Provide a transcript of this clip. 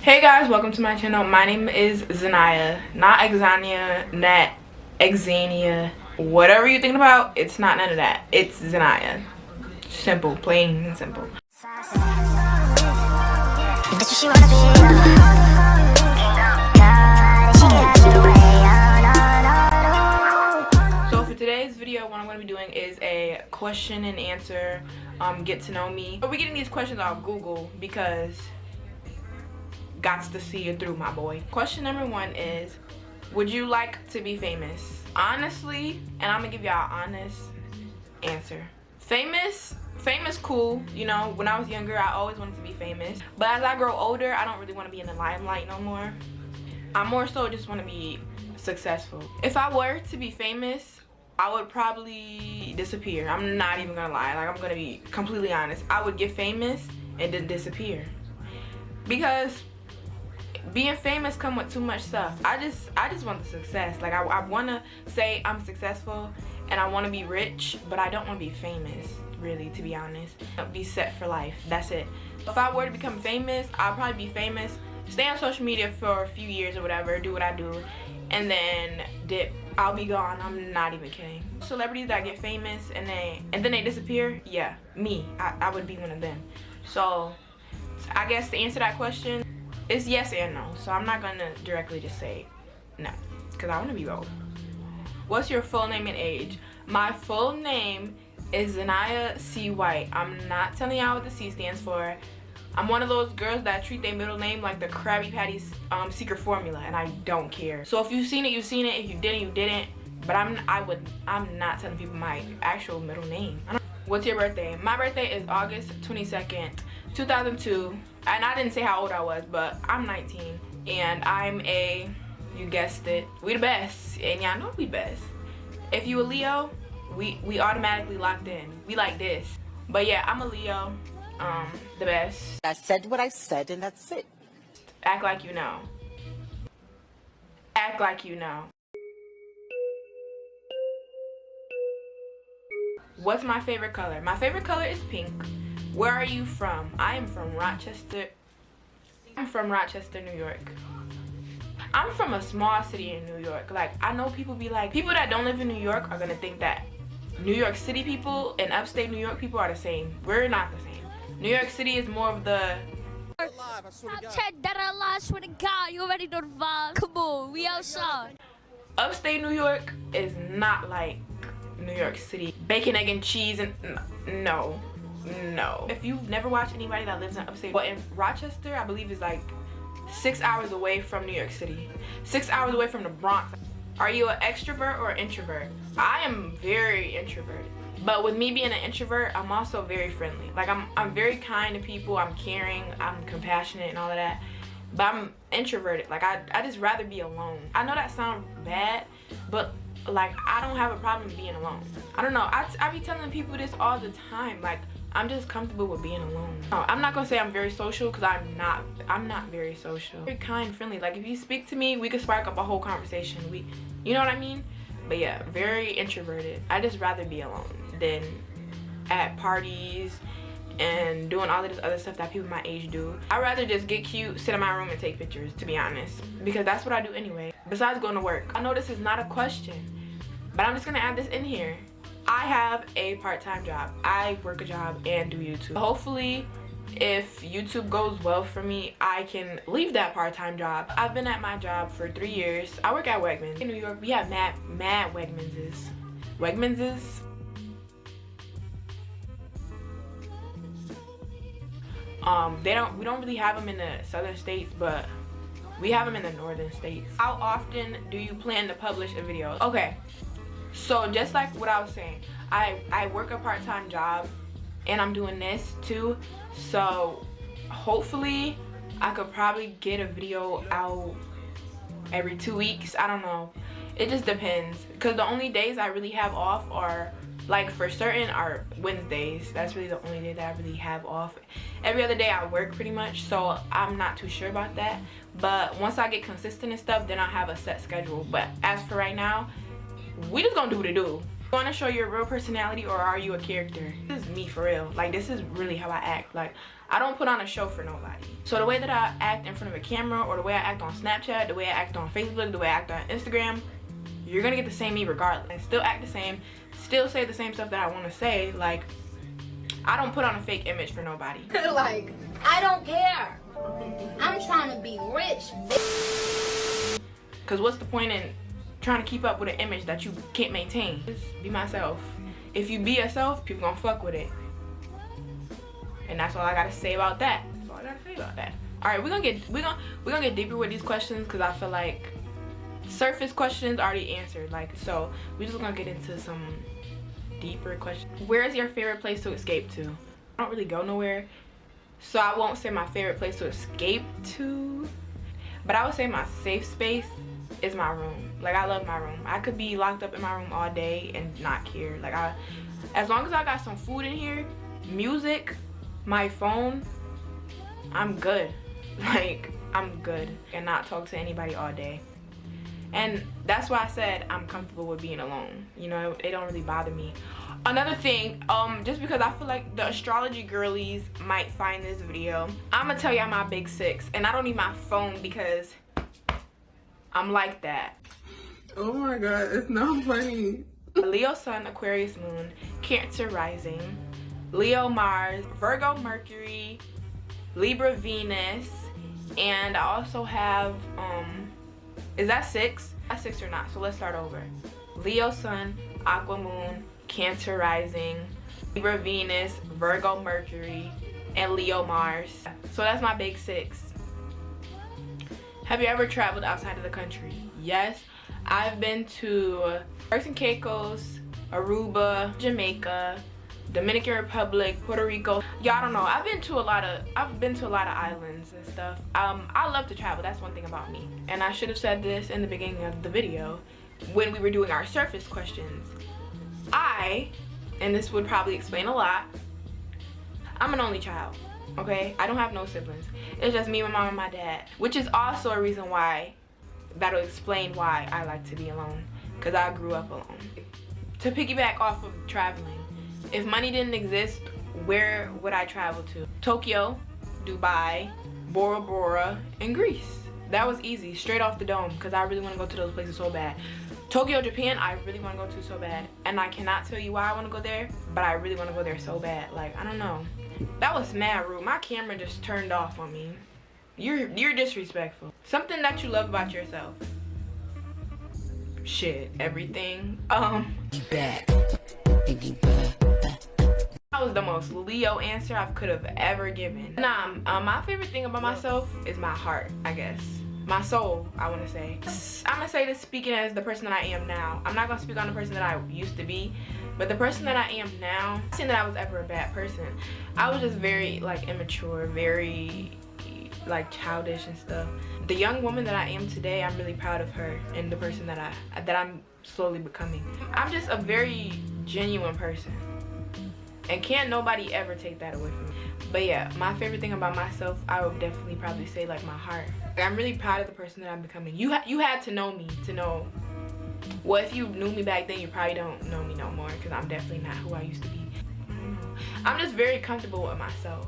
Hey guys, welcome to my channel. My name is Xaniya, not Xaniya, not Xaniya, whatever you're thinking about. It's not none of that. It's Xaniya. Simple, plain and simple. So for today's video, what I'm going to be doing is a question and answer, get to know me. But we're getting these questions off Google because gots to see it through, my boy. Question number 1 is, would you like to be famous? Honestly, and I'm gonna give y'all an honest answer. Famous cool, you know. When I was younger, I always wanted to be famous, but as I grow older, I don't really want to be in the limelight no more. I more so just want to be successful. If I were to be famous, I would probably disappear. I'm not even gonna lie. Like, I'm gonna be completely honest. I would get famous and then disappear, because being famous come with too much stuff. I just want the success. Like, I want to say I'm successful and I want to be rich, but I don't want to be famous, really, to be honest. I'll be set for life. That's it. If I were to become famous, I'll probably be famous, stay on social media for a few years or whatever, do what I do, and then dip. I'll be gone. I'm not even kidding. Celebrities that get famous and then they disappear, yeah, me. I would be one of them. So I guess to answer that question, it's yes and no. So I'm not gonna directly just say no, because I want to be both. What's your full name and age? My full name is Xaniya C. White. I'm not telling y'all what the C stands for. I'm one of those girls that treat their middle name like the Krabby Patty's secret formula, and I don't care. So if you've seen it, you've seen it. If you didn't, you didn't. But I'm not telling people my actual middle name. What's your birthday? My birthday is August 22nd, 2002. And I didn't say how old I was, but I'm 19. And I'm a, you guessed it, we the best. And y'all know we best. If you a Leo, we automatically locked in. We like this. But yeah, I'm a Leo, the best. I said what I said, and that's it. Act like you know. Act like you know. What's my favorite color? My favorite color is pink. Where are you from? I am from Rochester. I'm from Rochester, New York. I'm from a small city in New York. Like, I know people be like, people that don't live in New York are gonna think that New York City people and upstate New York people are the same. We're not the same. New York City is more of the I swear to God, you already know the vibe. Come on, we outside. Upstate New York is not like New York City. Bacon, egg, and cheese, and no. If you've never watched anybody that lives in upstate, but in Rochester, I believe is like 6 hours away from New York City, 6 hours away from the Bronx. Are you an extrovert or an introvert? I am very introverted, but with me being an introvert, I'm also very friendly. Like, I'm very kind to people, I'm caring, I'm compassionate and all of that, but I'm introverted. Like, I just rather be alone. I know that sounds bad, but like, I don't have a problem being alone. I don't know, I be telling people this all the time. Like, I'm just comfortable with being alone. No, I'm not gonna say I'm very social, because I'm not very social. Very kind, friendly. Like, if you speak to me, we could spark up a whole conversation. You know what I mean? But yeah, very introverted. I just rather be alone than at parties and doing all of this other stuff that people my age do. I'd rather just get cute, sit in my room and take pictures, to be honest, because that's what I do anyway, besides going to work. I know this is not a question, but I'm just gonna add this in here. I have a part-time job. I work a job and do YouTube. Hopefully, if YouTube goes well for me, I can leave that part-time job. I've been at my job for 3 years. I work at Wegmans. In New York, we have mad Wegmanses. Wegmanses? We don't really have them in the southern states, but we have them in the northern states. How often do you plan to publish a video? Okay. So just like what I was saying, I work a part-time job and I'm doing this too. So hopefully I could probably get a video out every 2 weeks. I don't know. It just depends. Because the only days I really have off are, like, for certain, are Wednesdays. That's really the only day that I really have off. Every other day I work pretty much. So I'm not too sure about that. But once I get consistent and stuff, then I'll have a set schedule. But as for right now, we just gonna do what it do. Want to show your real personality, or are you a character? This is me for real. Like, this is really how I act. Like, I don't put on a show for nobody. So the way that I act in front of a camera, or the way I act on Snapchat, the way I act on Facebook, the way I act on Instagram, you're gonna get the same me regardless. I still act the same, still say the same stuff that I want to say. Like, I don't put on a fake image for nobody. Like, I don't care. I'm trying to be rich. Cause what's the point in trying to keep up with an image that you can't maintain? Just be myself. If you be yourself, people gonna fuck with it. And that's all I gotta say about that. That's all I gotta say about that. All right, we're gonna get deeper with these questions, because I feel like surface questions already answered. Like, so we're just gonna get into some deeper questions. Where is your favorite place to escape to? I don't really go nowhere, so I won't say my favorite place to escape to, but I would say my safe space is my room. Like, I love my room. I could be locked up in my room all day and not care. Like, as long as I got some food in here, music, my phone, I'm good. Like, I'm good, and not talk to anybody all day. And that's why I said I'm comfortable with being alone. You know, it don't really bother me. Another thing, just because I feel like the astrology girlies might find this video, I'm gonna tell y'all my big 6, and I don't need my phone because I'm like that. Oh my god, it's not funny. Leo Sun, Aquarius Moon, Cancer Rising, Leo Mars, Virgo Mercury, Libra Venus, and I also have, is that 6? That's 6 or not? So let's start over. Leo Sun, Aqua Moon, Cancer Rising, Libra Venus, Virgo Mercury, and Leo Mars. So that's my big 6. Have you ever traveled outside of the country? Yes, I've been to Turks and Caicos, Aruba, Jamaica, Dominican Republic, Puerto Rico. Y'all don't know. I've been to a lot of islands and stuff. I love to travel. That's one thing about me. And I should have said this in the beginning of the video when we were doing our surface questions. And this would probably explain a lot, I'm an only child. Okay, I don't have no siblings. It's just me, my mom, and my dad, which is also a reason why, that'll explain why I like to be alone, because I grew up alone. To piggyback off of traveling, if money didn't exist, where would I travel to? Tokyo, Dubai, Bora Bora, and Greece. That was easy, straight off the dome, because I really want to go to those places so bad. Tokyo, Japan, I really want to go to so bad, and I cannot tell you why I want to go there, but I really want to go there so bad. Like, I don't know. That was mad rude. My camera just turned off on me. You're disrespectful. Something that you love about yourself. Shit, everything. That was the most Leo answer I could have ever given. Nah, my favorite thing about myself is my heart, I guess. My soul, I want to say. I'm gonna say this speaking as the person that I am now. I'm not gonna speak on the person that I used to be, but the person that I am now, I'm not saying that I was ever a bad person. I was just very, like, immature, very, like, childish and stuff. The young woman that I am today, I'm really proud of her and the person that I'm slowly becoming. I'm just a very genuine person, and can't nobody ever take that away from me. But yeah, my favorite thing about myself, I would definitely probably say, like, my heart. I'm really proud of the person that I'm becoming. You had to know me to know. Well, if you knew me back then, you probably don't know me no more, because I'm definitely not who I used to be. I don't know. I'm just very comfortable with myself.